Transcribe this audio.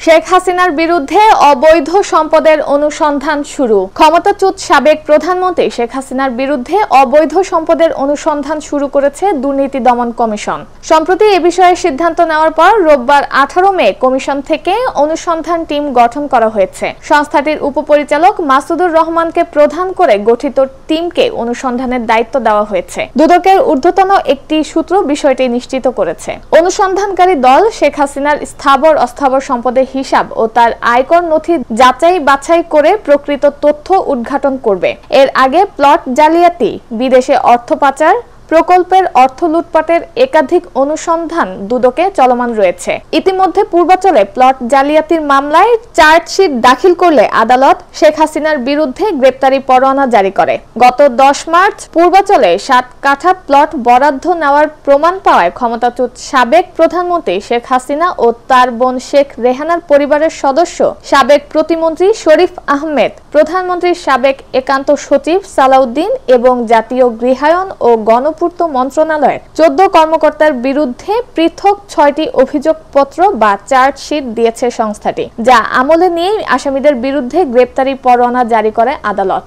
শেখ হাসিনার বিরুদ্ধে অবৈধ সম্পদের অনুসন্ধান শুরু। ক্ষমতাচ্যুত সাবেক প্রধানমন্ত্রী শেখ হাসিনার বিরুদ্ধে অবৈধ সম্পদের অনুসন্ধান শুরু করেছে দুর্নীতি দমন কমিশন। সম্প্রতি এ বিষয়ে সিদ্ধান্ত নেওয়ার পর রোববার 18 মে কমিশন থেকে অনুসন্ধান টিম গঠন করা হয়েছে। সংস্থাটির উপপরিচালক মাসুদুর রহমানকে প্রধান করে গঠিত টিমকে অনুসন্ধানের দায়িত্ব দেওয়া হয়েছে। দুদকের ঊর্ধ্বতন একটি সূত্র বিষয়টি নিশ্চিত করেছে। অনুসন্ধানকারী দল শেখ হাসিনার স্থাবর অস্থাবর সম্পদের হিসাব ও তার আয়কর নথি যাচাই বাছাই করে প্রকৃত তথ্য উদ্ঘাটন করবে। এর আগে প্লট জালিয়াতি, বিদেশে অর্থ পাচার, প্রকল্পের অর্থ লুটপাটের একাধিক অনুসন্ধান দুদকে চলমান রয়েছে। ইতিমধ্যে পূর্বাচলে প্লট জালিয়াতির মামলায় চার্জশিট দাখিল করলে আদালত শেখ হাসিনার বিরুদ্ধে গ্রেপ্তারি পরোয়ানা জারি করে। গত 10 মার্চ পূর্বাচলে 7 কাঠা প্লট বরাদ্দ নেওয়ার প্রমাণ পাওয়ায় ক্ষমতাচ্যুত সাবেক প্রধানমন্ত্রী শেখ হাসিনা ও তার বোন শেখ রেহানার পরিবারের সদস্য সাবেক প্রতিমন্ত্রী শরীফ আহমেদ, প্রধানমন্ত্রীর সাবেক একান্ত সচিব সালাউদ্দিন এবং জাতীয় গৃহায়ন ও গণপূর্ত মন্ত্রণালয়ের 14 কর্মকর্তার বিরুদ্ধে পৃথক 6টি অভিযোগপত্র বা চার্জশিট দিয়েছে সংস্থাটি, যা আমলে নিয়ে আসামিদের বিরুদ্ধে গ্রেপ্তারি পরোয়ানা জারি করে আদালত।